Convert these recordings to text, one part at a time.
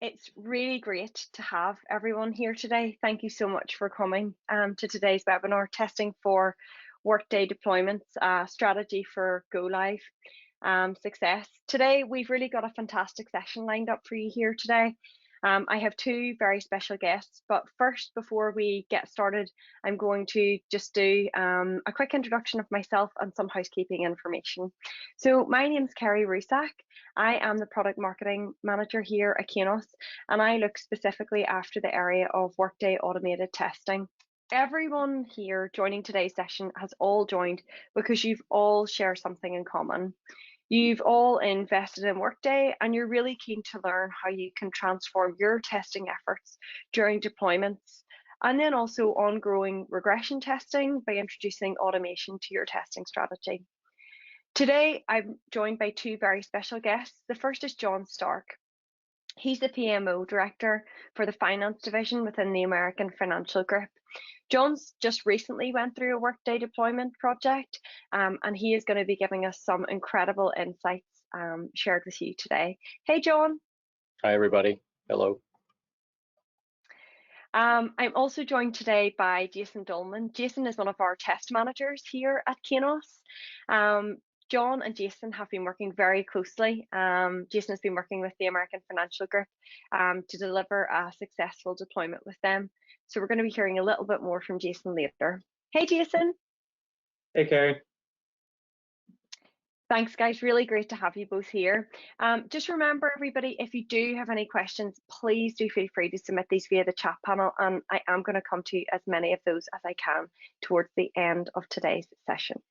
It's really great to have everyone here today. Thank you so much for coming to today's webinar, Testing for Workday Deployments, Strategy for Go-Live Success. Today, we've really got a fantastic session lined up for you here today. I have two very special guests, but first, before we get started, I'm going to just do a quick introduction of myself and some housekeeping information. So my name's Kerry Rusak. I am the Product Marketing Manager here at Kainos, and I look specifically after the area of Workday automated testing. Everyone here joining today's session has all joined because you've all shared something in common. You've all invested in Workday and you're really keen to learn how you can transform your testing efforts during deployments, and then also ongoing regression testing by introducing automation to your testing strategy. Today, I'm joined by two very special guests. The first is John Stark. He's the PMO Director for the Finance Division within the American Financial Group. John's just recently went through a Workday deployment project, and he is going to be giving us some incredible insights shared with you today. Hey, John. Hi, everybody. Hello. I'm also joined today by Jason Dolman. Jason is one of our test managers here at Kainos. John and Jason have been working very closely. Jason has been working with the American Financial Group to deliver a successful deployment with them. So we're going to be hearing a little bit more from Jason later. Hey, Jason. Hey, Kerry. Thanks, guys. Really great to have you both here. Just remember, everybody, if you do have any questions, please do feel free to submit these via the chat panel, and I am going to come to as many of those as I can towards the end of today's session.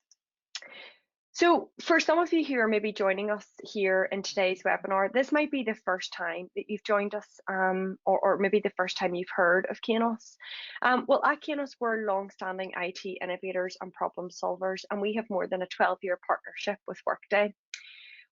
So for some of you who are maybe joining us here in today's webinar, this might be the first time that you've joined us, or maybe the first time you've heard of Kainos. Well, at Kainos, we're long-standing IT innovators and problem solvers, and we have more than a 12-year partnership with Workday.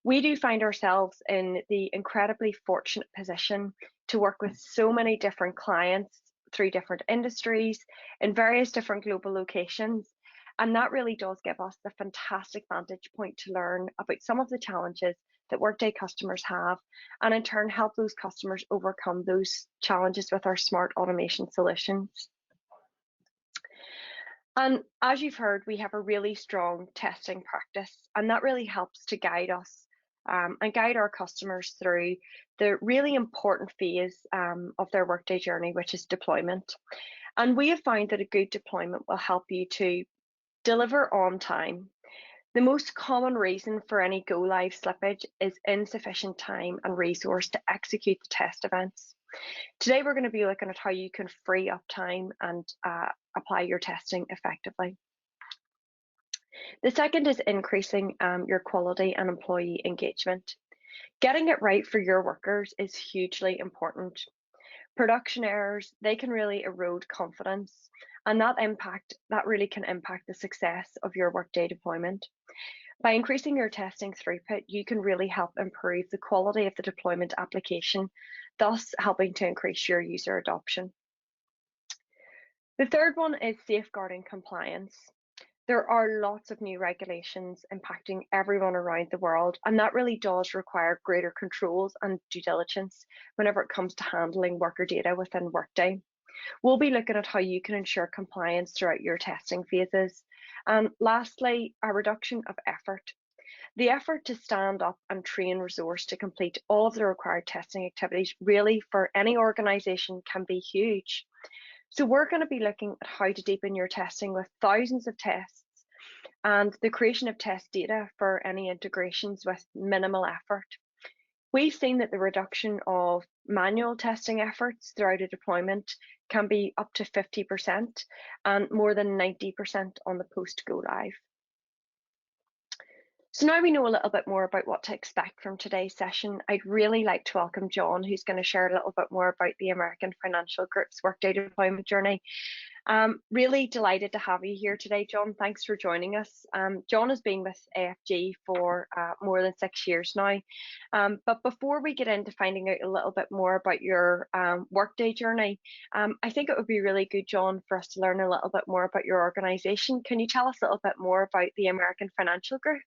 We do find ourselves in the incredibly fortunate position to work with so many different clients through different industries in various different global locations. And that really does give us the fantastic vantage point to learn about some of the challenges that Workday customers have, and in turn help those customers overcome those challenges with our smart automation solutions. And as you've heard, we have a really strong testing practice, and that really helps to guide us and guide our customers through the really important phase of their Workday journey, which is deployment. And we have found that a good deployment will help you to deliver on time. The most common reason for any go-live slippage is insufficient time and resource to execute the test events. Today, we're going to be looking at how you can free up time and apply your testing effectively. The second is increasing your quality and employee engagement. Getting it right for your workers is hugely important. Production errors, they can really erode confidence, and that really can impact the success of your Workday deployment. By increasing your testing throughput, you can really help improve the quality of the deployment application, thus helping to increase your user adoption. The third one is safeguarding compliance. There are lots of new regulations impacting everyone around the world, and that really does require greater controls and due diligence whenever it comes to handling worker data within Workday. We'll be looking at how you can ensure compliance throughout your testing phases. And lastly, a reduction of effort. The effort to stand up and train resource to complete all of the required testing activities really for any organisation can be huge. So we're going to be looking at how to deepen your testing with thousands of tests and the creation of test data for any integrations with minimal effort. We've seen that the reduction of manual testing efforts throughout a deployment can be up to 50% and more than 90% on the post-go-live. So now we know a little bit more about what to expect from today's session. I'd really like to welcome John, who's going to share a little bit more about the American Financial Group's Workday deployment journey. Really delighted to have you here today, John. Thanks for joining us. John has been with AFG for more than 6 years now. But before we get into finding out a little bit more about your Workday journey, I think it would be really good, John, for us to learn a little bit more about your organisation. Can you tell us a little bit more about the American Financial Group?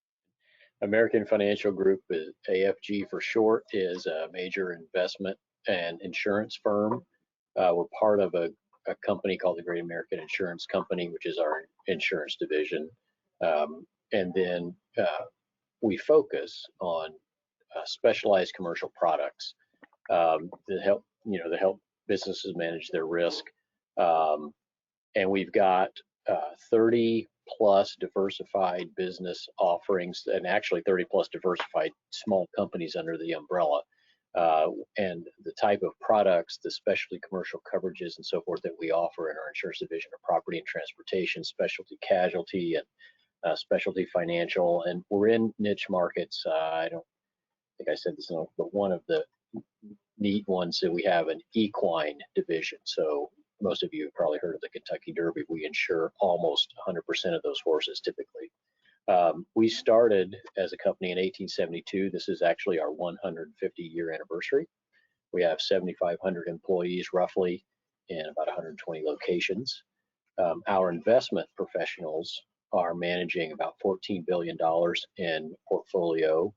American Financial Group, AFG for short, is a major investment an insurance firm. We're part of a company called the Great American Insurance Company, which is our insurance division. And then we focus on specialized commercial products that help businesses manage their risk. And we've got 30 plus diversified business offerings, and actually 30 plus diversified small companies under the umbrella. And the type of products, the specialty commercial coverages and so forth that we offer in our insurance division are property and transportation, specialty casualty, and specialty financial. And we're in niche markets. I don't think I said this, but one of the neat ones that we have an equine division. So most of you have probably heard of the Kentucky Derby. We insure almost 100% of those horses typically. We started as a company in 1872. This is actually our 150-year anniversary. We have 7,500 employees roughly in about 120 locations. Our investment professionals are managing about $14 billion in portfolio.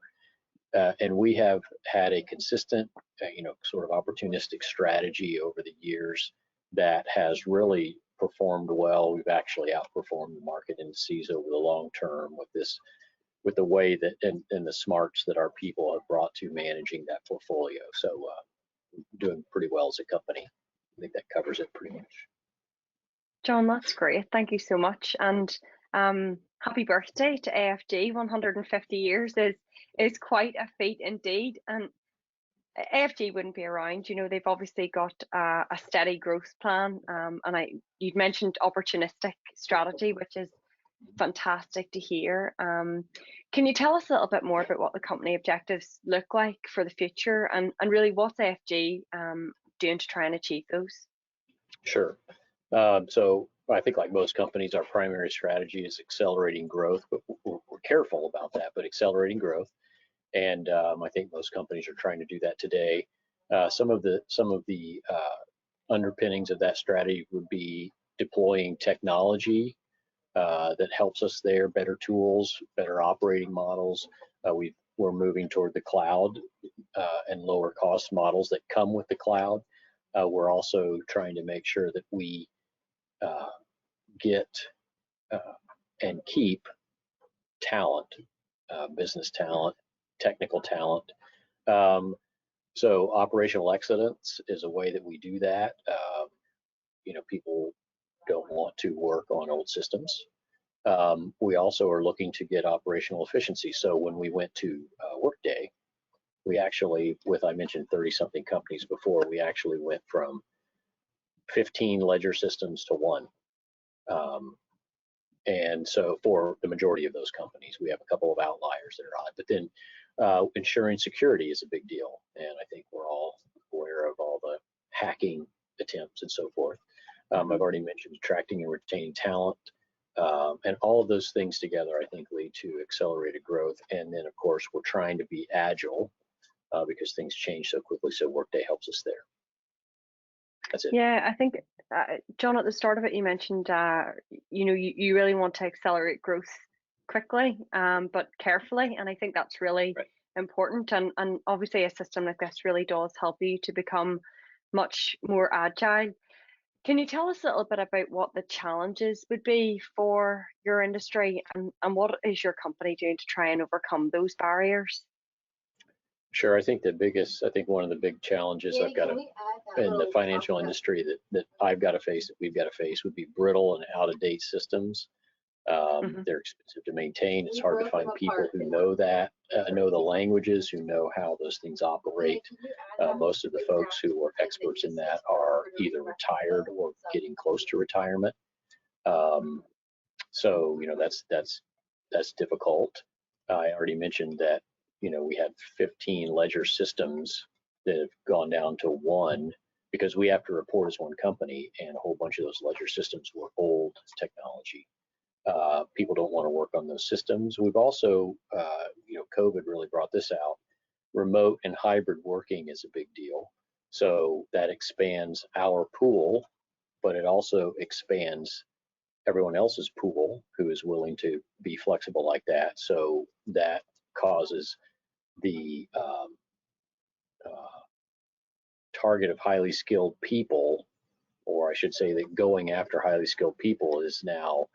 And we have had a consistent, sort of opportunistic strategy over the years that has really performed well. We've actually outperformed the market indices over the long term with the way that and the smarts that our people have brought to managing that portfolio. So doing pretty well as a company. I think that covers it pretty much. John, that's great. Thank you so much. And happy birthday to AFG. 150 years is quite a feat indeed. And AFG wouldn't be around, they've obviously got a steady growth plan. And you'd mentioned opportunistic strategy, which is fantastic to hear. Can you tell us a little bit more about what the company objectives look like for the future, and really what's AFG doing to try and achieve those? Sure. So I think like most companies, our primary strategy is accelerating growth, but we're careful about that, but accelerating growth. And I think most companies are trying to do that today. Some of the underpinnings of that strategy would be deploying technology that helps us there, better tools, better operating models. We're moving toward the cloud and lower cost models that come with the cloud. We're also trying to make sure that we get and keep talent, business talent, technical talent. So operational excellence is a way that we do that. People don't want to work on old systems. We also are looking to get operational efficiency. So when we went to Workday, we actually, I mentioned 30-something companies before, we actually went from 15 ledger systems to one. And so for the majority of those companies, we have a couple of outliers that are odd, but then ensuring security is a big deal. And I think we're all aware of all the hacking attempts and so forth. I've already mentioned attracting and retaining talent. And all of those things together, I think, lead to accelerated growth. And then, of course, we're trying to be agile because things change so quickly. So Workday helps us there. That's it. Yeah, I think, John, at the start of it, you mentioned, you really want to accelerate growth quickly, but carefully. And I think that's really important. And obviously, a system like this really does help you to become much more agile. Can you tell us a little bit about what the challenges would be for your industry, and what is your company doing to try and overcome those barriers? Sure. I think one of the big challenges in the financial industry that I've got to face, that we've got to face, would be brittle and out-of-date systems. They're expensive to maintain. It's hard to find people who know the languages, who know how those things operate. Most of the folks who are experts in that are either retired or getting close to retirement. So that's difficult. I already mentioned that we had 15 ledger systems that have gone down to one because we have to report as one company, and a whole bunch of those ledger systems were old technology. People don't want to work on those systems. We've also, COVID really brought this out. Remote and hybrid working is a big deal. So that expands our pool, but it also expands everyone else's pool who is willing to be flexible like that. So that causes the target of highly skilled people, or I should say that going after highly skilled people is now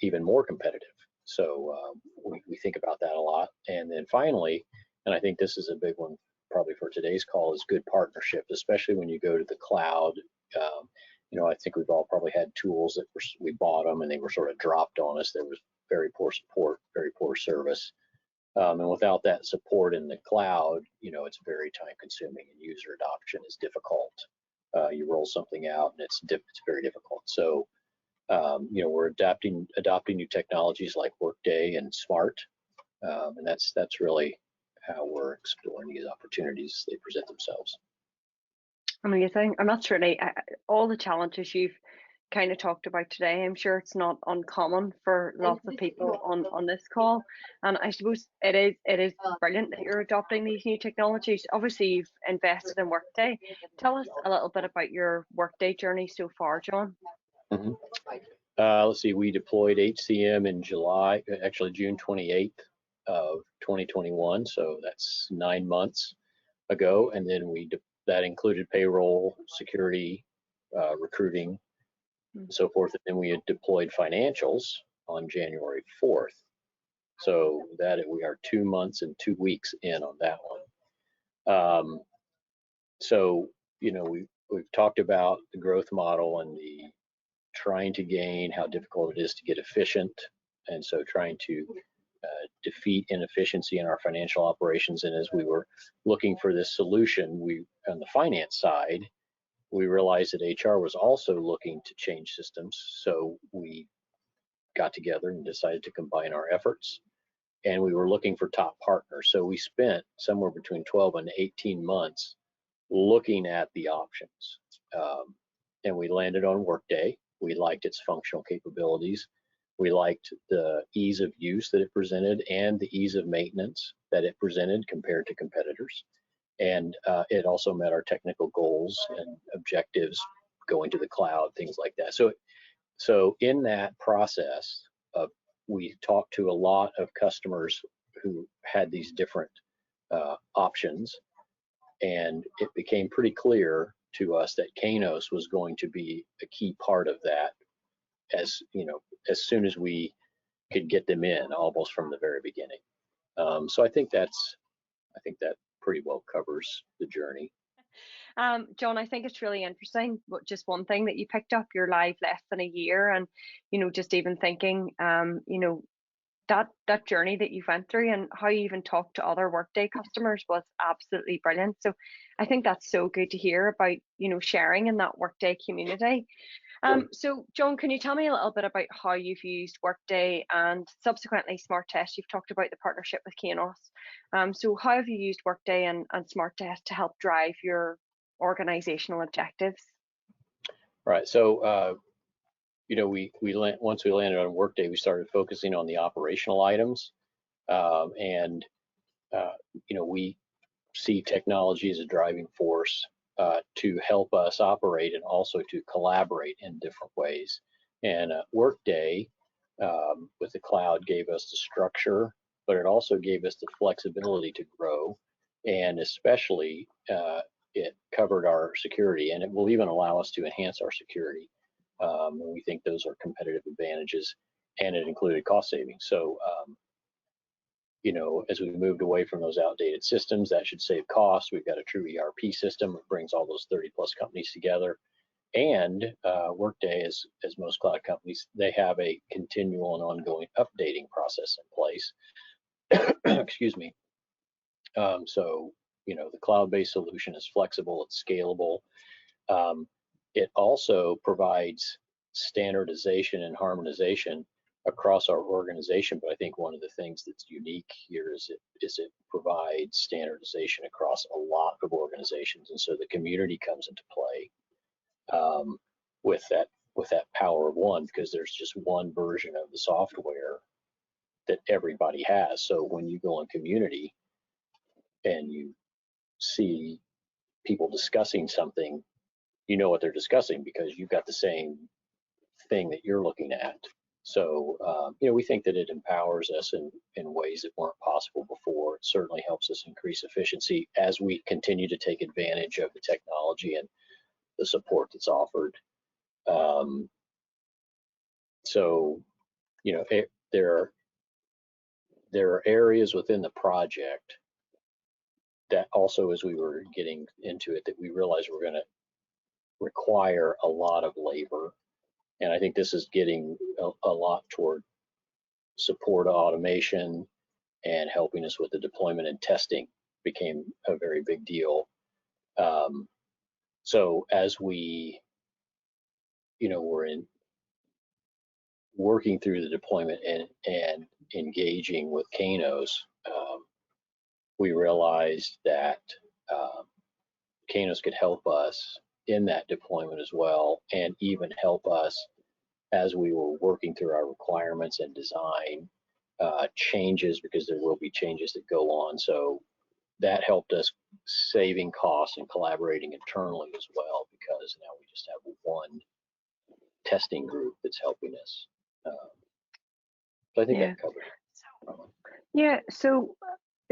even more competitive. So we think about that a lot. And then finally, and I think this is a big one probably for today's call, is good partnership, especially when you go to the cloud. You know, I think we've all probably had tools that we bought them and they were sort of dropped on us. There was very poor support, very poor service. And without that support in the cloud, you know, it's very time consuming and user adoption is difficult. You roll something out and it's very difficult. So, you know, we're adopting new technologies like Workday and Smart, and that's really how we're exploring these opportunities as they present themselves. Amazing. And that's really all the challenges you've kind of talked about today. I'm sure it's not uncommon for lots of people on this call. And I suppose it is brilliant that you're adopting these new technologies. Obviously, you've invested in Workday. Tell us a little bit about your Workday journey so far, John. Mm-hmm. Let's see, we deployed HCM in June 28th of 2021. So that's 9 months ago. And then that included payroll, security, recruiting, and so forth. And then we had deployed financials on January 4th. So that we are 2 months and 2 weeks in on that one. So, you know, we've talked about the growth model and the trying to gain how difficult it is to get efficient. And so trying to defeat inefficiency in our financial operations. And as we were looking for this solution, on the finance side, we realized that HR was also looking to change systems. So we got together and decided to combine our efforts. And we were looking for top partners. So we spent somewhere between 12 and 18 months looking at the options. And we landed on Workday. We liked its functional capabilities. We liked the ease of use that it presented and the ease of maintenance that it presented compared to competitors. And it also met our technical goals and objectives going to the cloud, things like that. So in that process, we talked to a lot of customers who had these different options, and it became pretty clear to us that Kainos was going to be a key part of that, as you know, as soon as we could get them in, almost from the very beginning. So I think that pretty well covers the journey. John, I think it's really interesting, but just one thing that you picked up, you're live less than a year, and you know, just even thinking, you know, that journey that you went through and how you even talked to other Workday customers was absolutely brilliant. So I think that's so good to hear about, you know, sharing in that Workday community. So John, can you tell me a little bit about how you've used Workday and subsequently Smart Test? You've talked about the partnership with Kainos. So how have you used Workday and Smart Test to help drive your organizational objectives? Right. So you know, once we landed on Workday, we started focusing on the operational items, and you know, we see technology as a driving force to help us operate and also to collaborate in different ways. And Workday with the cloud gave us the structure, but it also gave us the flexibility to grow, and especially it covered our security, and it will even allow us to enhance our security. And we think those are competitive advantages, and it included cost savings. So you know, as we moved away from those outdated systems, that should save costs. We've got a true ERP system that brings all those 30 plus companies together. And Workday, as most cloud companies, they have a continual and ongoing updating process in place. Excuse me. So, you know, the cloud-based solution is flexible, it's scalable. It also provides standardization and harmonization across our organization, but I think one of the things that's unique here is it provides standardization across a lot of organizations, and so the community comes into play with that power of one, because there's just one version of the software that everybody has. So when you go on community and you see people discussing something, you know what they're discussing because you've got the same thing that you're looking at. So, we think that it empowers us in ways that weren't possible before. It certainly helps us increase efficiency as we continue to take advantage of the technology and the support that's offered. So, there are areas within the project that also, as we were getting into it, that we realized we're going to require a lot of labor. And I think this is getting a lot toward support automation and helping us with the deployment and testing became a very big deal. So as we, were working through the deployment and engaging with Kainos, we realized that Kainos could help us in that deployment as well, and even help us as we were working through our requirements and design changes, because there will be changes that go on. So that helped us saving costs and collaborating internally as well, because now we just have one testing group that's helping us. So I think that covered it. Yeah, so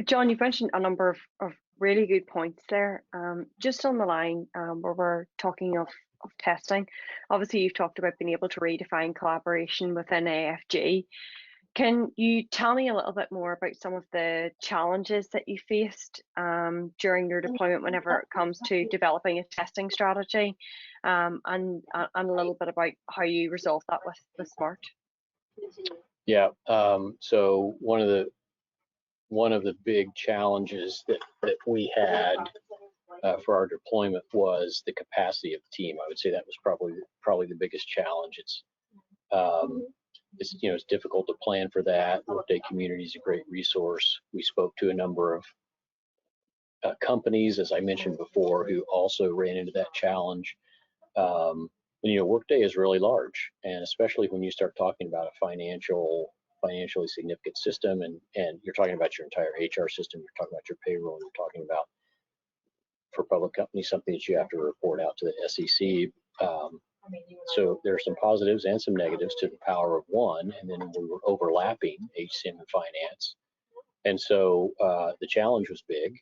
John, you've mentioned a number of really good points there. Just on the line where we're talking of testing, obviously you've talked about being able to redefine collaboration within AFG. Can you tell me a little bit more about some of the challenges that you faced during your deployment whenever it comes to developing a testing strategy, and a little bit about how you resolved that with Smart? Yeah, so one of the big challenges that we had for our deployment was the capacity of the team. I would say that was probably the biggest challenge. It's difficult to plan for that. Workday Community is a great resource. We spoke to a number of companies, as I mentioned before, who also ran into that challenge. Workday is really large, and especially when you start talking about a financially significant system, and you're talking about your entire HR system, you're talking about your payroll, you're talking about, for public companies, something that you have to report out to the SEC. So there are some positives and some negatives to the power of one, and then we were overlapping HCM and finance. And so the challenge was big.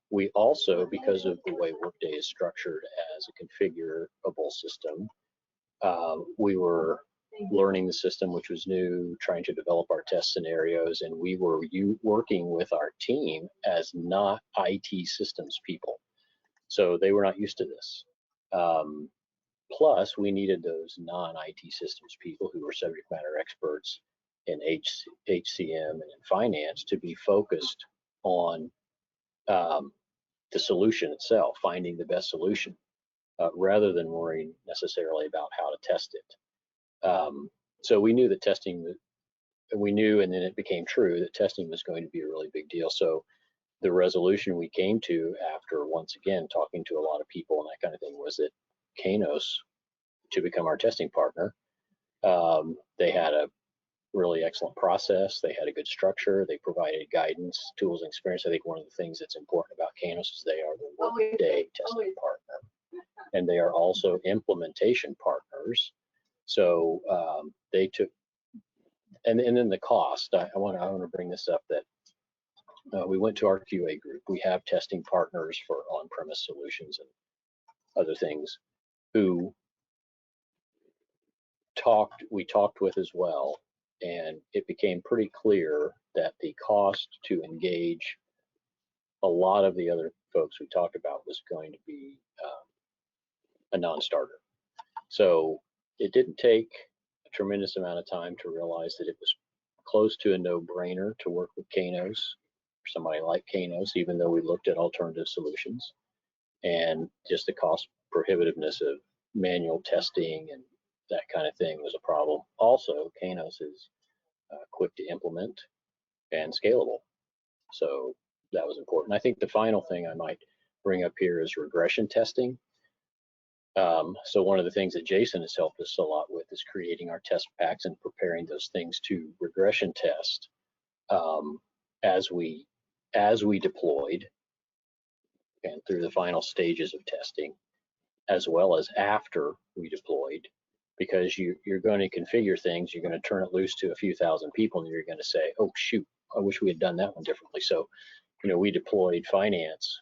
We also, because of the way Workday is structured as a configurable system, we were learning the system, which was new, trying to develop our test scenarios, and we were working with our team as not IT systems people. So they were not used to this. Plus, we needed those non-IT systems people who were subject matter experts in HCM and in finance to be focused on the solution itself, finding the best solution, rather than worrying necessarily about how to test it. So we knew that testing, and then it became true, that testing was going to be a really big deal. So the resolution we came to after, once again, talking to a lot of people and that kind of thing, was that Kainos, to become our testing partner, they had a really excellent process. They had a good structure. They provided guidance, tools, and experience. I think one of the things that's important about Kainos is they are the Workday testing partner, and they are also implementation partners. So they took, and then the cost. I want to bring this up, that we went to our QA group. We have testing partners for on-premise solutions and other things who we talked with as well, and it became pretty clear that the cost to engage a lot of the other folks we talked about was going to be a non-starter. So it didn't take a tremendous amount of time to realize that it was close to a no-brainer to work with Kainos, or somebody like Kainos, even though we looked at alternative solutions, and just the cost prohibitiveness of manual testing and that kind of thing was a problem. Also, Kainos is quick to implement and scalable, so that was important. I think the final thing I might bring up here is regression testing. So one of the things that Jason has helped us a lot with is creating our test packs and preparing those things to regression test as we deployed and through the final stages of testing, as well as after we deployed, because you're going to configure things, you're going to turn it loose to a few thousand people, and you're going to say, oh shoot, I wish we had done that one differently. So, we deployed finance,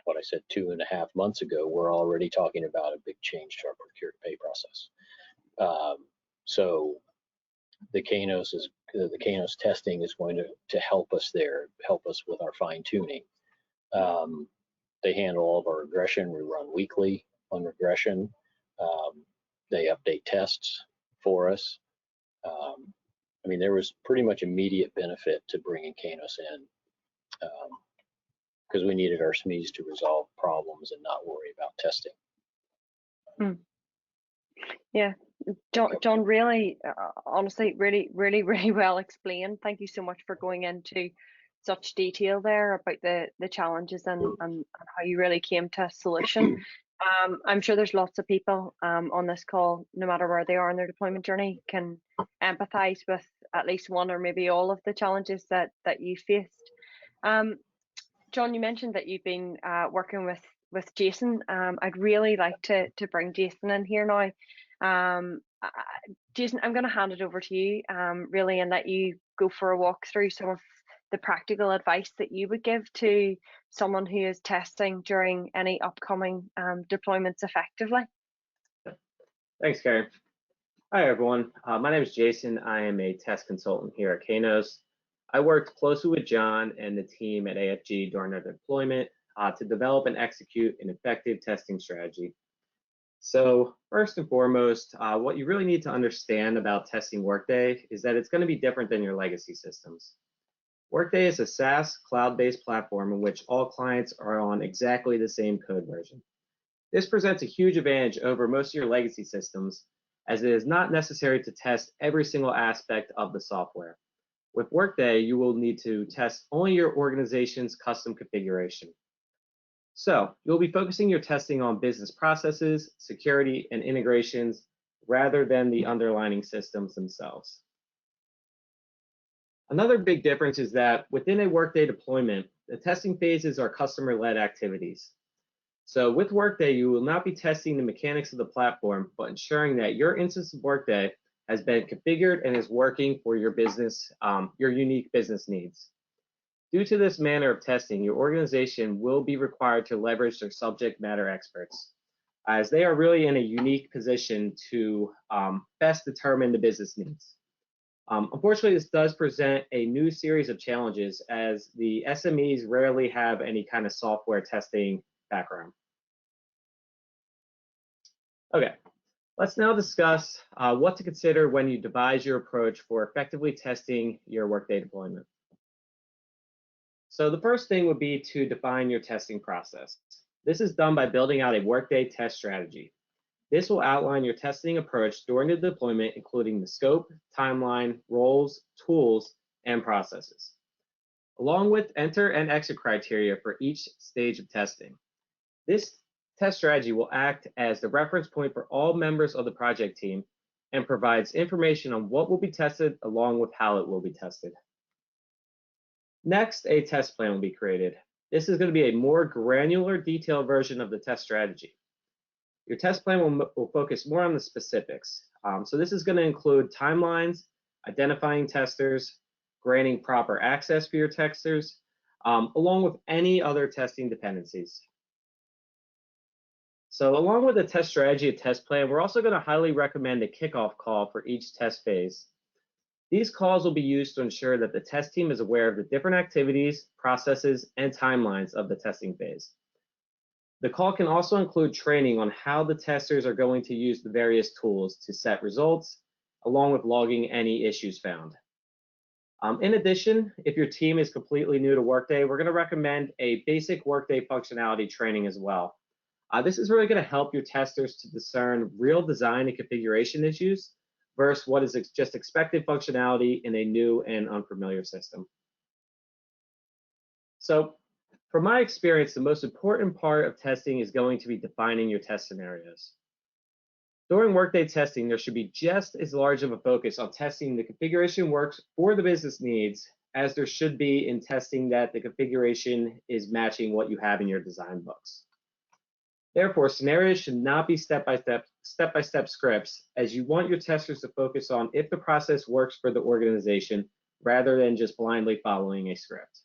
what I said 2.5 months ago. We're already talking about a big change to our procure to pay process. So the Kainos testing is going to help us there, help us with our fine tuning. They handle all of our regression. We run weekly on regression. They update tests for us. There was pretty much immediate benefit to bringing Kainos in, because we needed our SMEs to resolve problems and not worry about testing. Yeah, John, really, honestly, really, really, really well explained. Thank you so much for going into such detail there about the challenges and how you really came to a solution. I'm sure there's lots of people on this call, no matter where they are in their deployment journey, can empathize with at least one or maybe all of the challenges that you faced. John, you mentioned that you've been working with Jason. I'd really like to bring Jason in here now. Jason, I'm going to hand it over to you, really, and let you go for a walk through some of the practical advice that you would give to someone who is testing during any upcoming deployments effectively. Thanks, Karen. Hi, everyone. My name is Jason. I am a test consultant here at Kainos. I worked closely with John and the team at AFG during their deployment to develop and execute an effective testing strategy. So first and foremost, what you really need to understand about testing Workday is that it's going to be different than your legacy systems. Workday is a SaaS cloud-based platform in which all clients are on exactly the same code version. This presents a huge advantage over most of your legacy systems, as it is not necessary to test every single aspect of the software. With Workday, you will need to test only your organization's custom configuration. So you'll be focusing your testing on business processes, security, and integrations rather than the underlying systems themselves. Another big difference is that within a Workday deployment, the testing phases are customer-led activities. So with Workday, you will not be testing the mechanics of the platform, but ensuring that your instance of Workday has been configured and is working for your business, your unique business needs. Due to this manner of testing, your organization will be required to leverage their subject matter experts, as they are really in a unique position to best determine the business needs. Unfortunately, this does present a new series of challenges, as the SMEs rarely have any kind of software testing background. Okay, let's now discuss what to consider when you devise your approach for effectively testing your Workday deployment. So the first thing would be to define your testing process. This is done by building out a Workday test strategy. This will outline your testing approach during the deployment, including the scope, timeline, roles, tools, and processes, along with enter and exit criteria for each stage of testing. This test strategy will act as the reference point for all members of the project team and provides information on what will be tested along with how it will be tested. Next, a test plan will be created. This is going to be a more granular, detailed version of the test strategy. Your test plan will focus more on the specifics. So this is going to include timelines, identifying testers, granting proper access for your testers, along with any other testing dependencies. So along with the test strategy and test plan, we're also going to highly recommend a kickoff call for each test phase. These calls will be used to ensure that the test team is aware of the different activities, processes, and timelines of the testing phase. The call can also include training on how the testers are going to use the various tools to set results, along with logging any issues found. In addition, if your team is completely new to Workday, we're going to recommend a basic Workday functionality training as well. This is really going to help your testers to discern real design and configuration issues versus what is just expected functionality in a new and unfamiliar system. So, from my experience, the most important part of testing is going to be defining your test scenarios. During Workday testing, there should be just as large of a focus on testing the configuration works for the business needs as there should be in testing that the configuration is matching what you have in your design books. Therefore, scenarios should not be step-by-step scripts, as you want your testers to focus on if the process works for the organization rather than just blindly following a script.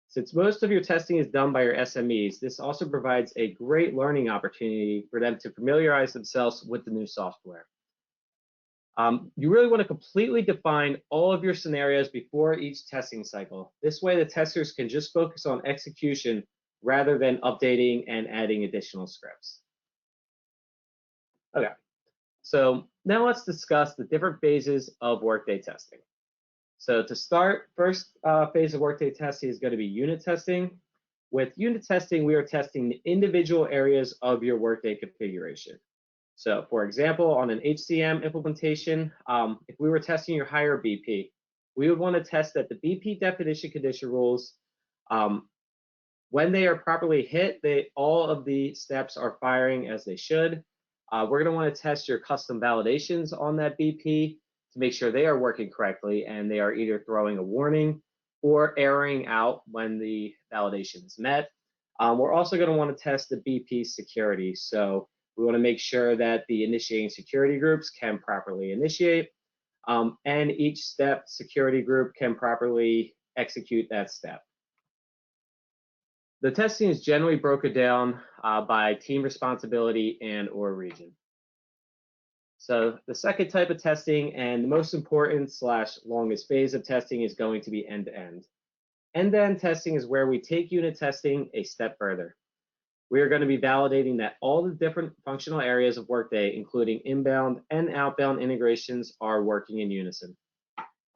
Since most of your testing is done by your SMEs, this also provides a great learning opportunity for them to familiarize themselves with the new software. You really want to completely define all of your scenarios before each testing cycle. This way, the testers can just focus on execution rather than updating and adding additional scripts. Okay, so now let's discuss the different phases of Workday testing. So to start, first phase of Workday testing is going to be unit testing. With unit testing, we are testing the individual areas of your Workday configuration. So for example, on an HCM implementation, if we were testing your hire BP, we would want to test that the BP definition condition rules, when they are properly hit, all of the steps are firing as they should. We're going to want to test your custom validations on that BP to make sure they are working correctly and they are either throwing a warning or erroring out when the validation is met. We're also going to want to test the BP security. So we want to make sure that the initiating security groups can properly initiate, and each step security group can properly execute that step. The testing is generally broken down by team responsibility and or region. So the second type of testing and the most important / longest phase of testing is going to be end-to-end. End-to-end testing is where we take unit testing a step further. We are going to be validating that all the different functional areas of Workday, including inbound and outbound integrations, are working in unison.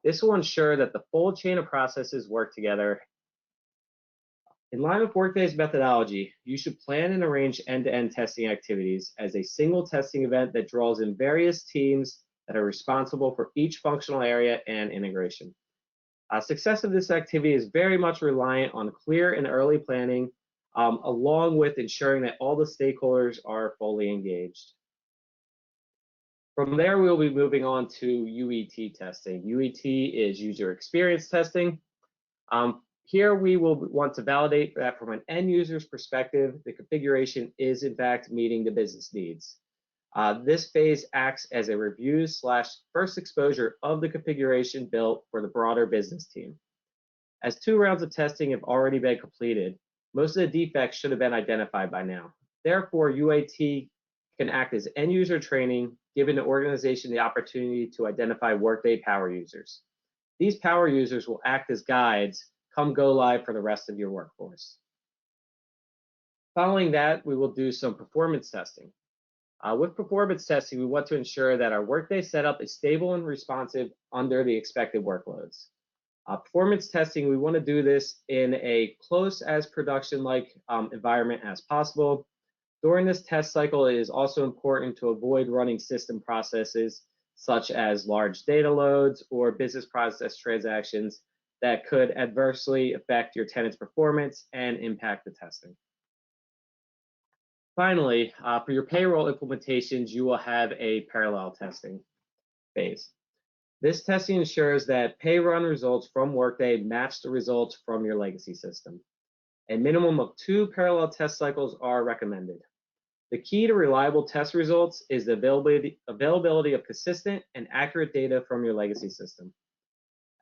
This will ensure that the full chain of processes work together. In line with Workday's methodology, you should plan and arrange end-to-end testing activities as a single testing event that draws in various teams that are responsible for each functional area and integration. Success of this activity is very much reliant on clear and early planning, along with ensuring that all the stakeholders are fully engaged. From there, we'll be moving on to UET testing. UET is user experience testing. Here we will want to validate that from an end user's perspective, the configuration is in fact meeting the business needs. This phase acts as a review / first exposure of the configuration built for the broader business team. As 2 rounds of testing have already been completed, most of the defects should have been identified by now. Therefore, UAT can act as end user training, giving the organization the opportunity to identify Workday power users. These power users will act as guides come go live for the rest of your workforce. Following that, we will do some performance testing. With performance testing, we want to ensure that our Workday setup is stable and responsive under the expected workloads. Performance testing, we want to do this in a close as production-like environment as possible. During this test cycle, it is also important to avoid running system processes such as large data loads or business process transactions that could adversely affect your tenant's performance and impact the testing. Finally, for your payroll implementations, you will have a parallel testing phase. This testing ensures that pay run results from Workday match the results from your legacy system. A minimum of 2 parallel test cycles are recommended. The key to reliable test results is the availability of consistent and accurate data from your legacy system.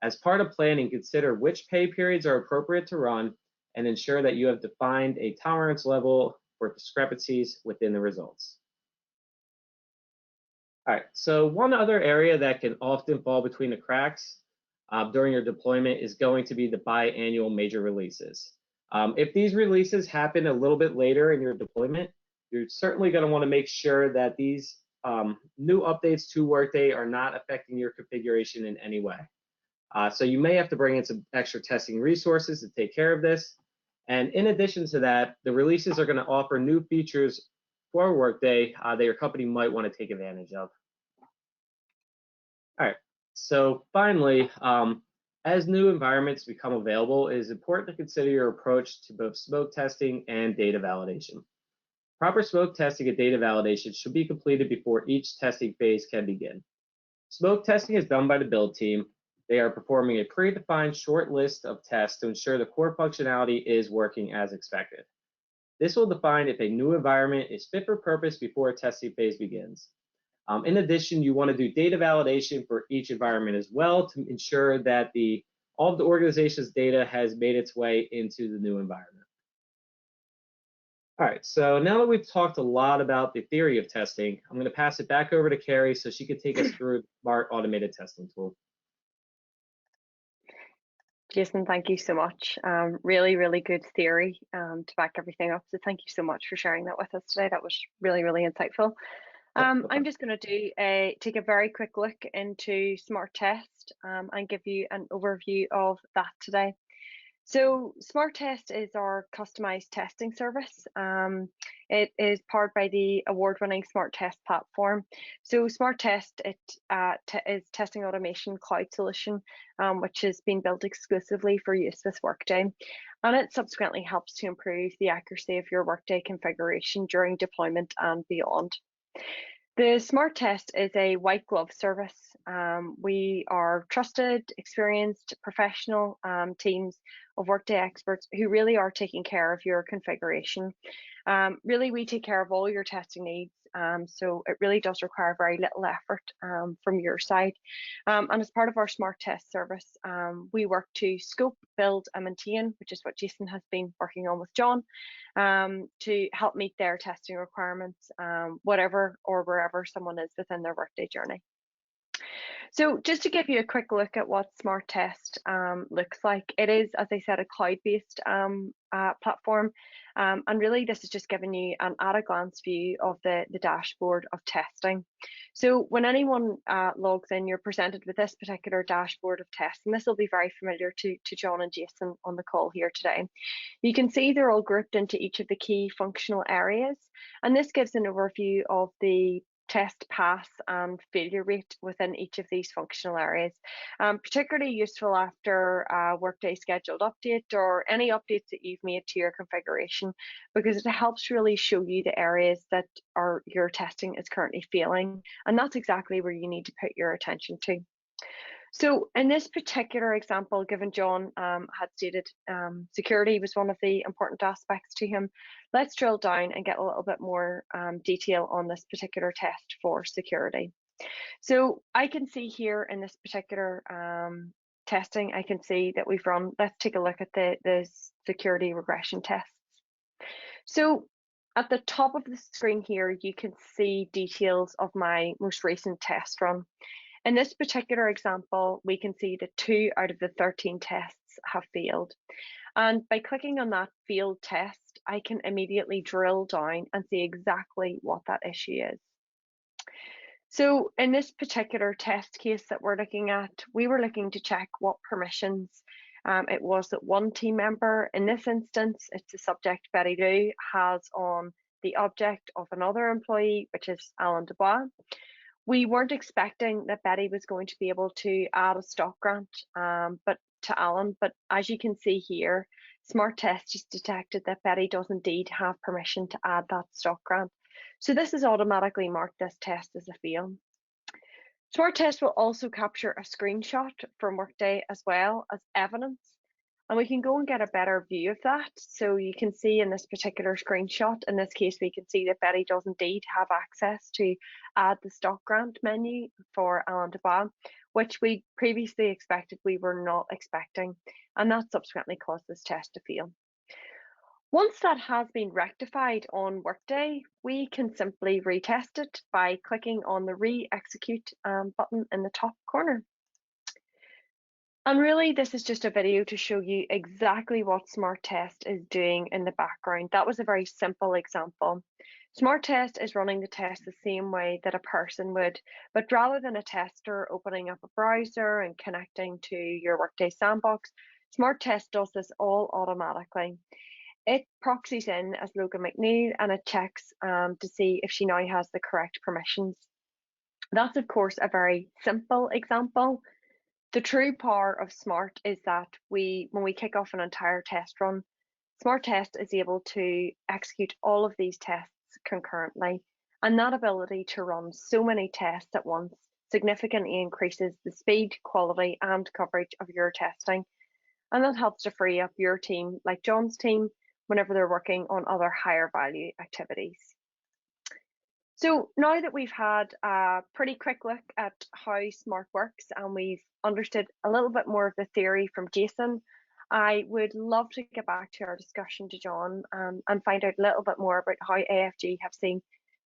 As part of planning, consider which pay periods are appropriate to run and ensure that you have defined a tolerance level for discrepancies within the results. All right, so one other area that can often fall between the cracks during your deployment is going to be the biannual major releases. If these releases happen a little bit later in your deployment, you're certainly going to want to make sure that these new updates to Workday are not affecting your configuration in any way. So you may have to bring in some extra testing resources to take care of this. And in addition to that, the releases are going to offer new features for Workday that your company might want to take advantage of. All right, so finally, as new environments become available, it is important to consider your approach to both smoke testing and data validation. Proper smoke testing and data validation should be completed before each testing phase can begin. Smoke testing is done by the build team. They are performing a predefined short list of tests to ensure the core functionality is working as expected. This will define if a new environment is fit for purpose before a testing phase begins. In addition, you want to do data validation for each environment as well to ensure that all of the organization's data has made its way into the new environment. All right, so now that we've talked a lot about the theory of testing, I'm going to pass it back over to Carrie so she could take us through the smart automated testing tool. Jason, thank you so much. Really, really good theory to back everything up. So thank you so much for sharing that with us today. That was really, really insightful. I'm just going to take a very quick look into Smart Test and give you an overview of that today. So Smart Test is our customized testing service. It is powered by the award-winning Smart Test platform. So Smart Test is testing automation cloud solution, which has been built exclusively for use with Workday. And it subsequently helps to improve the accuracy of your Workday configuration during deployment and beyond. The Smart Test is a white glove service. We are trusted, experienced, professional teams of Workday experts who really are taking care of your configuration. Really, we take care of all your testing needs. So it really does require very little effort from your side. And as part of our Smart Test service, we work to scope, build and maintain, which is what Jason has been working on with John, to help meet their testing requirements, whatever or wherever someone is within their Workday journey. So just to give you a quick look at what Smart Test looks like, it is, as I said, a cloud-based platform. And really, this is just giving you an at-a-glance view of the dashboard of testing. So when anyone logs in, you're presented with this particular dashboard of tests, and this will be very familiar to John and Jason on the call here today. You can see they're all grouped into each of the key functional areas, and this gives an overview of the test pass and failure rate within each of these functional areas. Particularly useful after a Workday scheduled update or any updates that you've made to your configuration, because it helps really show you the areas that your testing is currently failing, and that's exactly where you need to put your attention to. So in this particular example, given John had stated security was one of the important aspects to him, let's drill down and get a little bit more detail on this particular test for security. So I can see here in this particular testing, I can see that we've run, let's take a look at the security regression tests. So at the top of the screen here, you can see details of my most recent test run. In this particular example, we can see that 2 out of the 13 tests have failed. And by clicking on that failed test, I can immediately drill down and see exactly what that issue is. So in this particular test case that we're looking at, we were looking to check what permissions it was that one team member, in this instance, it's the subject Betty Lou, has on the object of another employee, which is Alan Dubois. We weren't expecting that Betty was going to be able to add a stock grant but to Alan, but as you can see here, Smart Test just detected that Betty does indeed have permission to add that stock grant. So this has automatically marked this test as a fail. Smart Test will also capture a screenshot from Workday as well as evidence, and we can go and get a better view of that. So you can see in this particular screenshot, in this case, we can see that Betty does indeed have access to add the stock grant menu for Alan Dubois, which we previously expected we were not expecting, and that subsequently caused this test to fail. Once that has been rectified on Workday, we can simply retest it by clicking on the re-execute button in the top corner. And really, this is just a video to show you exactly what Smart Test is doing in the background. That was a very simple example. Smart Test is running the test the same way that a person would, but rather than a tester opening up a browser and connecting to your Workday sandbox, Smart Test does this all automatically. It proxies in as Logan McNeil and it checks to see if she now has the correct permissions. That's of course a very simple example. The true power of Smart is that when we kick off an entire test run, Smart Test is able to execute all of these tests concurrently, and that ability to run so many tests at once significantly increases the speed, quality and coverage of your testing, and that helps to free up your team, like John's team, whenever they're working on other higher value activities. So now that we've had a pretty quick look at how SMART works and we've understood a little bit more of the theory from Jason, I would love to get back to our discussion to John and find out a little bit more about how AFG have seen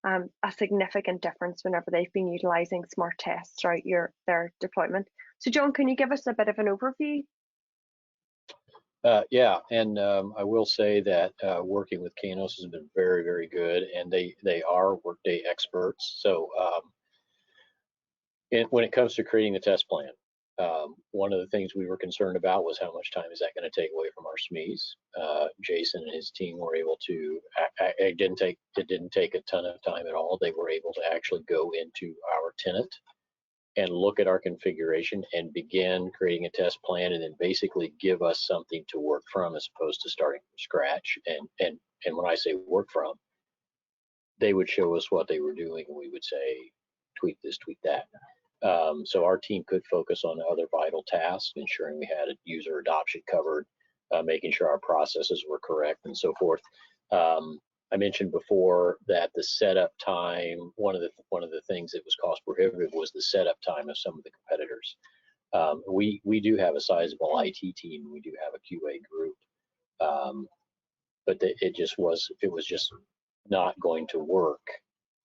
a significant difference whenever they've been utilising SMART tests throughout their deployment. So John, can you give us a bit of an overview? Yeah, and I will say that working with Kainos has been very, very good, and they are Workday experts. So when it comes to creating the test plan, one of the things we were concerned about was how much time is that going to take away from our SMEs. Jason and his team were able to. It didn't take a ton of time at all. They were able to actually go into our tenant and look at our configuration and begin creating a test plan, and then basically give us something to work from as opposed to starting from scratch. And when I say work from, they would show us what they were doing, and we would say, tweak this, tweak that. So our team could focus on other vital tasks, ensuring we had a user adoption covered, making sure our processes were correct, and so forth. I mentioned before that the setup time, one of the things that was cost prohibitive was the setup time of some of the competitors. We do have a sizable IT team. We do have a QA group, but it was just not going to work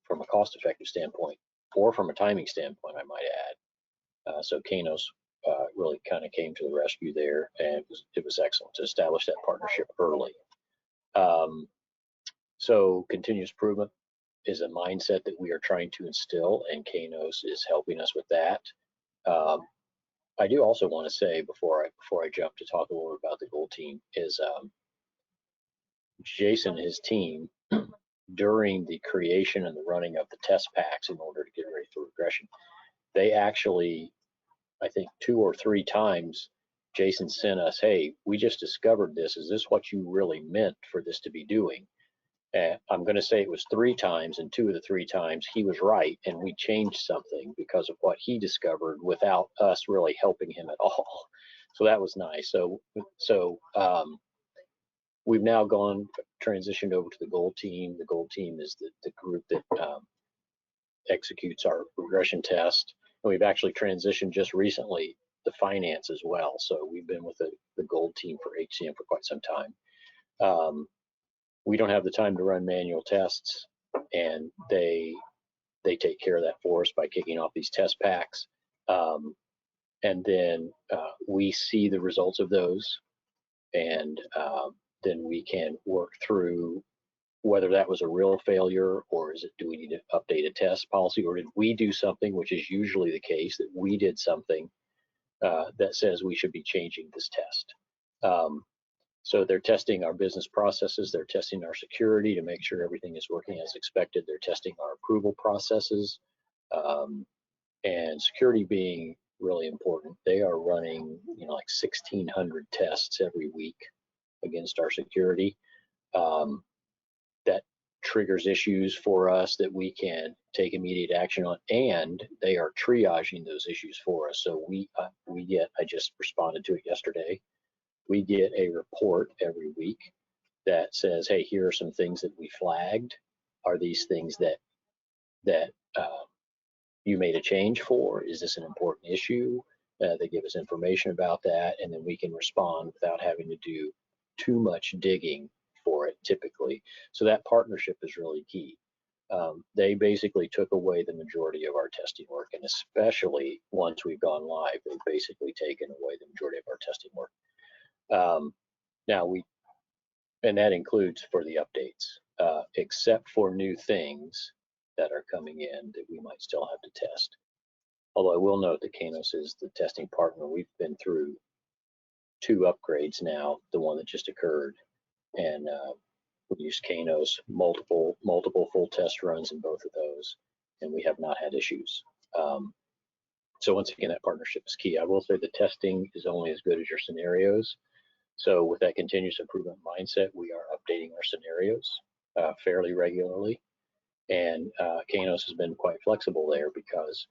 from a cost-effective standpoint or from a timing standpoint, I might add. So Kainos really kind of came to the rescue there, and it was excellent to establish that partnership early. So continuous improvement is a mindset that we are trying to instill, and Kainos is helping us with that. I do also want to say before I jump to talk a little bit about the goal team is Jason and his team during the creation and the running of the test packs in order to get ready for regression. They actually, I think 2 or 3 times, Jason sent us, hey, we just discovered this. Is this what you really meant for this to be doing? I'm going to say it was 3 times, and 2 of the 3 times he was right, and we changed something because of what he discovered without us really helping him at all. So that was nice. So we've now transitioned over to the goal team. The goal team is the group that executes our regression test. And we've actually transitioned just recently to finance as well. So we've been with the gold team for HCM for quite some time. We don't have the time to run manual tests, and they take care of that for us by kicking off these test packs. And then we see the results of those, and then we can work through whether that was a real failure, or do we need to update a test policy, or did we do something, which is usually the case, that we did something that says we should be changing this test. So they're testing our business processes, they're testing our security to make sure everything is working as expected, they're testing our approval processes, and security being really important. They are running, like 1,600 tests every week against our security. That triggers issues for us that we can take immediate action on, and they are triaging those issues for us. So we get, I just responded to it yesterday, we get a report every week that says, hey, here are some things that we flagged. Are these things that you made a change for? Is this an important issue? They give us information about that, and then we can respond without having to do too much digging for it typically. So that partnership is really key. They basically took away the majority of our testing work, and especially once we've gone live, they've basically taken away the majority of our testing work. Now and that includes for the updates, except for new things that are coming in that we might still have to test. Although I will note that Kainos is the testing partner. We've been through 2 upgrades now, the one that just occurred, and we used Kainos, multiple full test runs in both of those, and we have not had issues. So once again, that partnership is key. I will say the testing is only as good as your scenarios. So with that continuous improvement mindset, we are updating our scenarios fairly regularly, and Kainos has been quite flexible there because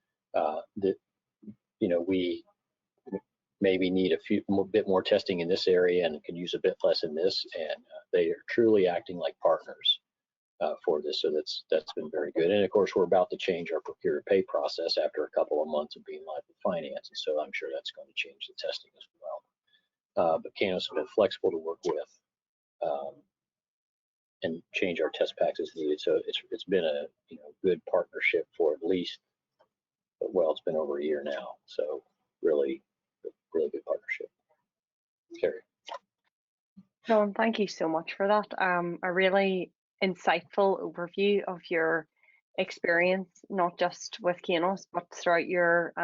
maybe need a bit more testing in this area and can use a bit less in this, and they are truly acting like partners for this. So that's been very good. And of course, we're about to change our procure to pay process after a couple of months of being live with finance, and so I'm sure that's going to change the testing as well. But Kainos have been flexible to work with and change our test packs as needed. So it's been a good partnership for at least, well, it's been over a year now. So really good partnership. Carrie. John, thank you so much for that. A really insightful overview of your experience, not just with Kainos, but throughout your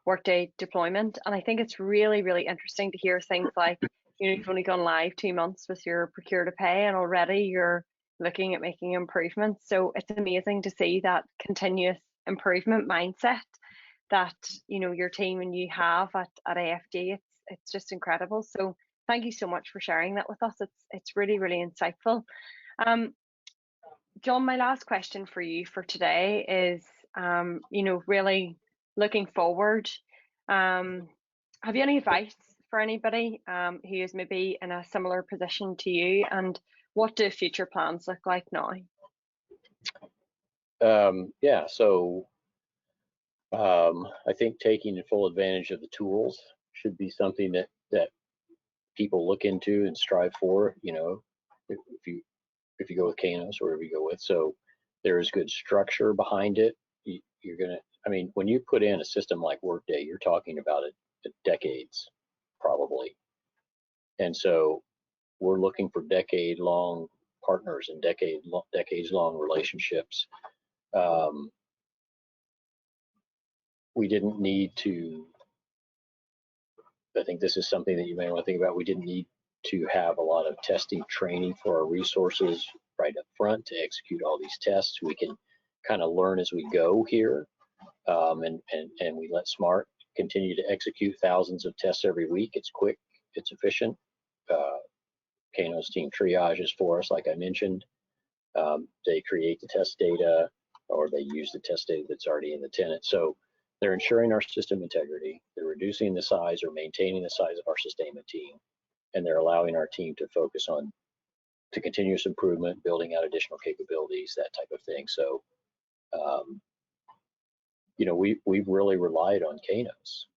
Workday deployment. And I think it's really, really interesting to hear things like, you've only gone live 2 months with your procure to pay, and already you're looking at making improvements. So it's amazing to see that continuous improvement mindset that your team and you have at AFG. It's just incredible. So thank you so much for sharing that with us. It's really, really insightful. John, my last question for you for today is, really looking forward. Have you any advice for anybody who is maybe in a similar position to you, and what do future plans look like now? Yeah, so I think taking full advantage of the tools should be something that people look into and strive for. If you go with Kainos or wherever you go with, so there is good structure behind it. You're gonna, when you put in a system like Workday, you're talking about it decades probably, and so we're looking for decade-long partners and decades-long relationships. We didn't need to, I think this is something that you may want to think about, we didn't need to have a lot of testing training for our resources right up front to execute all these tests. We can kind of learn as we go here, and we let Smart continue to execute thousands of tests every week. It's quick, it's efficient. Kainos team triages for us, like I mentioned. They create the test data, or they use the test data that's already in the tenant. So they're ensuring our system integrity. They're reducing the size or maintaining the size of our sustainment team, and they're allowing our team to focus on continuous improvement, building out additional capabilities, that type of thing. So, we've really relied on Kainos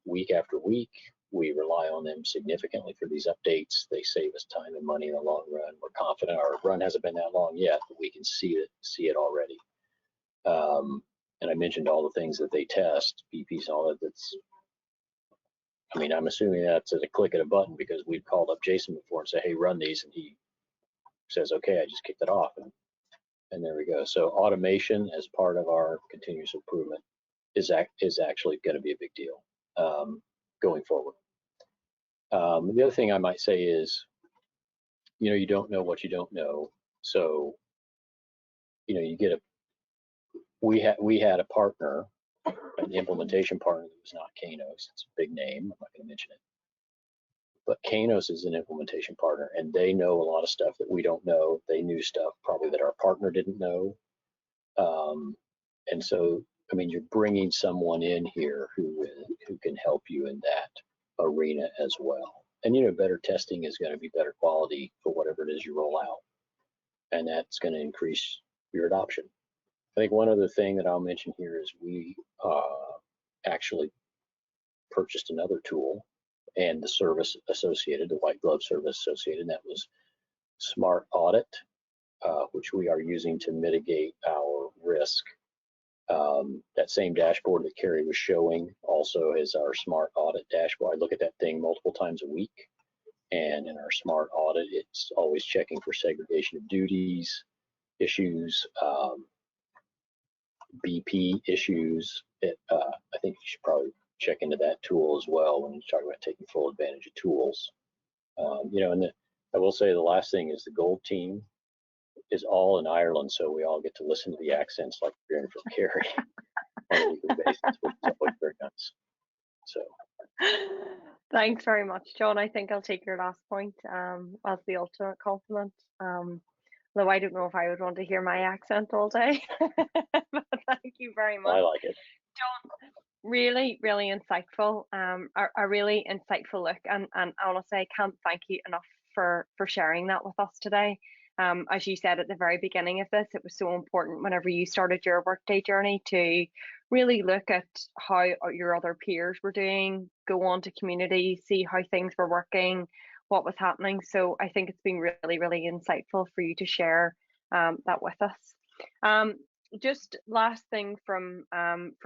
week after week. We rely on them significantly for these updates. They save us time and money in the long run. We're confident our run hasn't been that long yet, but we can see it already. And I mentioned all the things that they test, BPs and all that. I'm assuming that's at a click of a button, because we've called up Jason before and said, hey, run these, and he says, okay, I just kicked it off, and there we go. So automation as part of our continuous improvement is actually going to be a big deal going forward. The other thing I might say is, you don't know what you don't know. So, we had a partner, an implementation partner that was not Kainos. It's a big name. I'm not going to mention it. But Kainos is an implementation partner, and they know a lot of stuff that we don't know. They knew stuff probably that our partner didn't know. And so, you're bringing someone in here who can help you in that arena as well. And, better testing is going to be better quality for whatever it is you roll out. And that's going to increase your adoption. I think one other thing that I'll mention here is we actually purchased another tool and the service associated, the white glove service associated, and that was Smart Audit, which we are using to mitigate our risk. That same dashboard that Carrie was showing also is our Smart Audit dashboard. I look at that thing multiple times a week, and in our Smart Audit, it's always checking for segregation of duties issues, BP issues. I think you should probably check into that tool as well when you talk about taking full advantage of tools. And I will say the last thing is the Gold team is all in Ireland, so we all get to listen to the accents like we're hearing from Carrie on a weekly basis, which is always very nice. So. Thanks very much, John. I think I'll take your last point as the ultimate compliment. Though I don't know if I would want to hear my accent all day. But thank you very much. I like it. Really, really insightful. A really insightful look, and honestly, I can't thank you enough for sharing that with us today. As you said at the very beginning of this, it was so important whenever you started your workday journey to really look at how your other peers were doing, go on to communities, see how things were working, what was happening. So I think it's been really, really insightful for you to share that with us. Just last thing from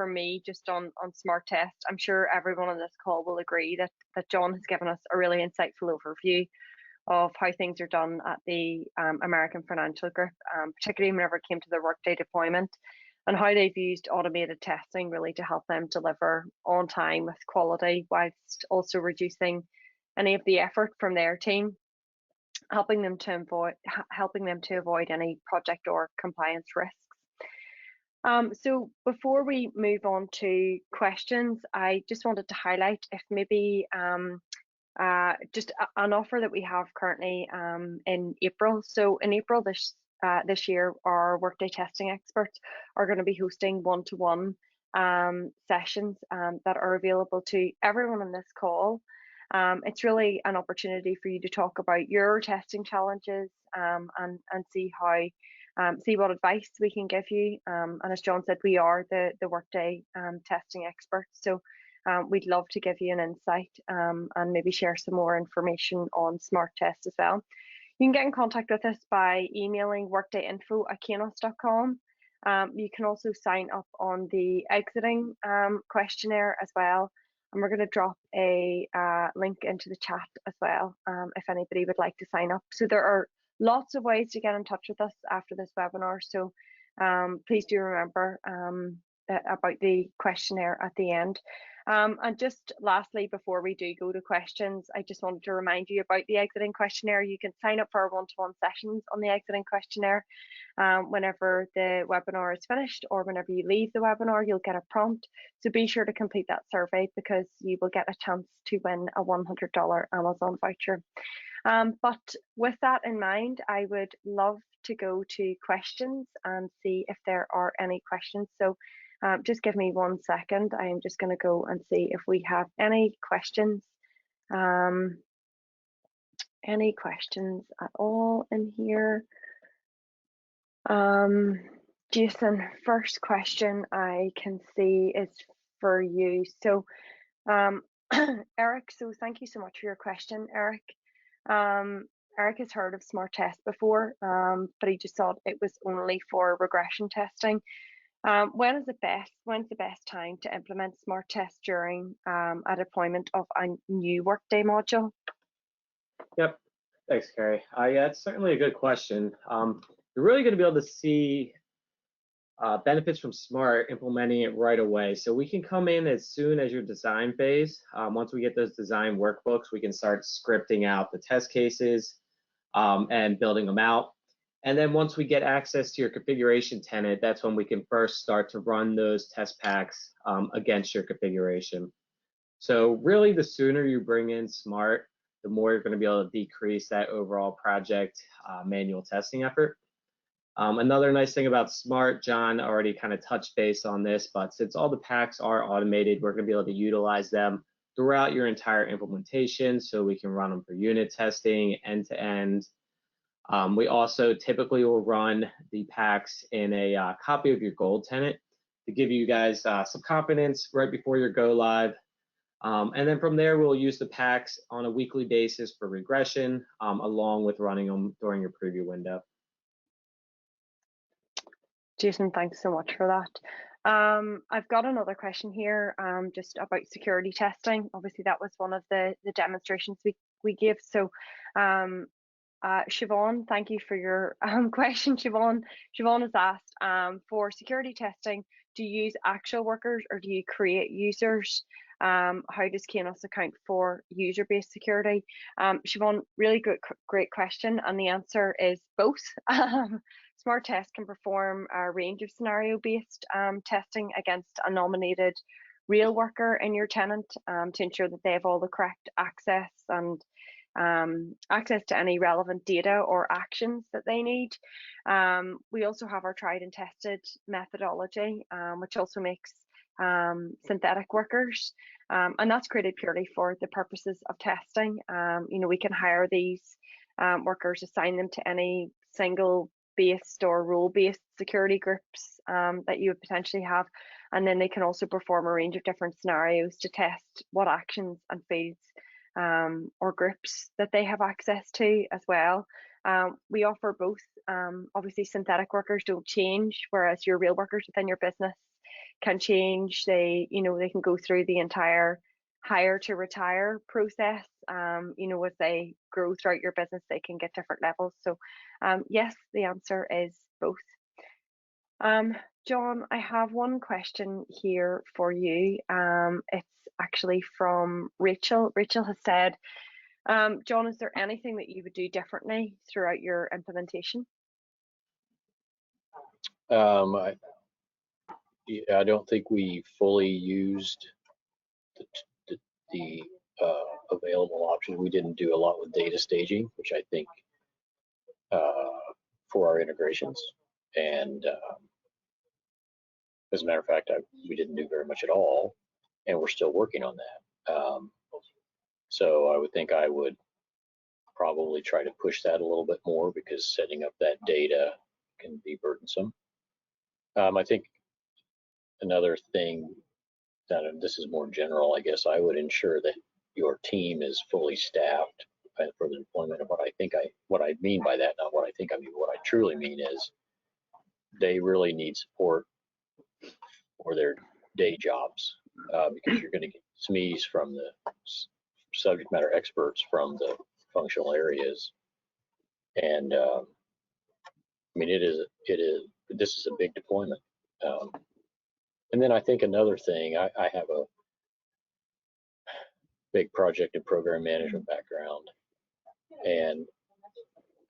me, just on smart test. I'm sure everyone on this call will agree that John has given us a really insightful overview of how things are done at the American Financial Group, particularly whenever it came to their workday deployment, and how they've used automated testing really to help them deliver on time with quality, whilst also reducing any of the effort from their team, helping them to avoid any project or compliance risks. So before we move on to questions, I just wanted to highlight if maybe just an offer that we have currently in April. So in April this year, our workday testing experts are going to be hosting one-to-one sessions that are available to everyone on this call. It's really an opportunity for you to talk about your testing challenges and see how see what advice we can give you. And as John said, we are the workday testing experts. So we'd love to give you an insight and maybe share some more information on smart test as well. You can get in contact with us by emailing workdayinfo@kainos.com. You can also sign up on the exiting questionnaire as well. And we're going to drop a link into the chat as well if anybody would like to sign up. So there are lots of ways to get in touch with us after this webinar. So please do remember about the questionnaire at the end. And just lastly, before we do go to questions, I just wanted to remind you about the exiting questionnaire. You can sign up for our one-to-one sessions on the exiting questionnaire. Whenever the webinar is finished or whenever you leave the webinar, you'll get a prompt. So be sure to complete that survey because you will get a chance to win a $100 Amazon voucher. But with that in mind, I would love to go to questions and see if there are any questions. So just give me 1 second. I am just going to go and see if we have any questions. Any questions at all in here? Jason, first question I can see is for you. So Eric, so thank you so much for your question, Eric. Eric has heard of smart test before, but he just thought it was only for regression testing. When's the best time to implement smart test during a deployment of a new workday module? Yep, thanks, Carrie. Yeah, it's certainly a good question. You're really going to be able to see benefits from Smart implementing it right away. So we can come in as soon as your design phase. Once we get those design workbooks, we can start scripting out the test cases and building them out. And then once we get access to your configuration tenant, that's when we can first start to run those test packs against your configuration. So really, the sooner you bring in Smart, the more you're going to be able to decrease that overall project manual testing effort. Another nice thing about Smart, John already kind of touched base on this, but since all the packs are automated, we're going to be able to utilize them throughout your entire implementation, so we can run them for unit testing, end to end. We also typically will run the packs in a copy of your gold tenant to give you guys some confidence right before your go live. And then from there, we'll use the packs on a weekly basis for regression, along with running them during your preview window. Jason, thanks so much for that. I've got another question here just about security testing. Obviously, that was one of the demonstrations we gave. So Siobhan, thank you for your question. Siobhan has asked, for security testing, do you use actual workers or do you create users? How does Kainos account for user-based security? Siobhan, really great question, and the answer is both. Smart Test can perform a range of scenario-based testing against a nominated real worker in your tenant to ensure that they have all the correct access and access to any relevant data or actions that they need. We also have our tried and tested methodology, which also makes synthetic workers, and that's created purely for the purposes of testing. We can hire these workers, assign them to any single based or role based security groups that you would potentially have, and then they can also perform a range of different scenarios to test what actions and fields or groups that they have access to as well. We offer both. Obviously, synthetic workers don't change, whereas your real workers within your business can change. They can go through the entire hire to retire process. As they grow throughout your business, they can get different levels. So, yes, the answer is both. John, I have one question here for you. It's actually from Rachel. Rachel has said, John, is there anything that you would do differently throughout your implementation? I don't think we fully used the available options. We didn't do a lot with data staging, which I think for our integrations. And as a matter of fact, we didn't do very much at all, and we're still working on that. So I would think I would probably try to push that a little bit more, because setting up that data can be burdensome. I think another thing, that this is more general, I guess, I would ensure that your team is fully staffed for the deployment of what I mean by that, not what I think I mean. What I truly mean is they really need support for their day jobs, because you're going to get SMEs from the subject matter experts from the functional areas, and this is a big deployment. And then I think another thing, I have a big project and program management background, and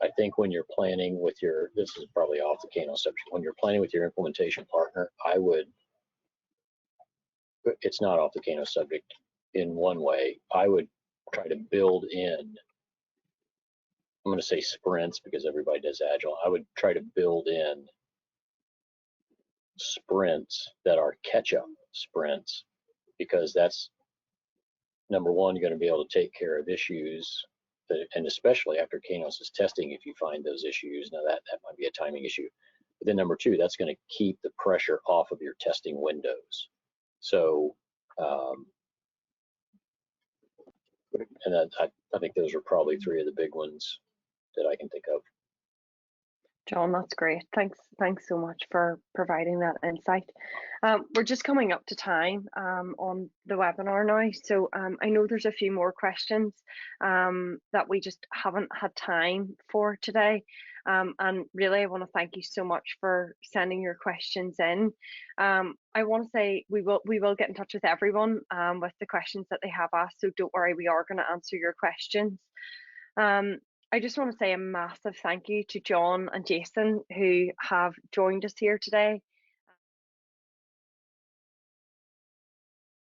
I think when you're planning with this is probably off the Kainos subject, when you're planning with your implementation partner, it's not off the Kainos subject in one way, I would try to build in, I'm going to say sprints because everybody does Agile. I would try to build in sprints that are catch-up sprints, because that's, number one, you're going to be able to take care of issues, and especially after Kainos is testing, if you find those issues, now that might be a timing issue. But then number two, that's going to keep the pressure off of your testing windows. So, and I think those are probably three of the big ones that I can think of. John, that's great. Thanks so much for providing that insight. We're just coming up to time on the webinar now, so I know there's a few more questions that we just haven't had time for today. And really, I want to thank you so much for sending your questions in. I want to say we will get in touch with everyone with the questions that they have asked, so don't worry, we are going to answer your questions. I just want to say a massive thank you to John and Jason, who have joined us here today.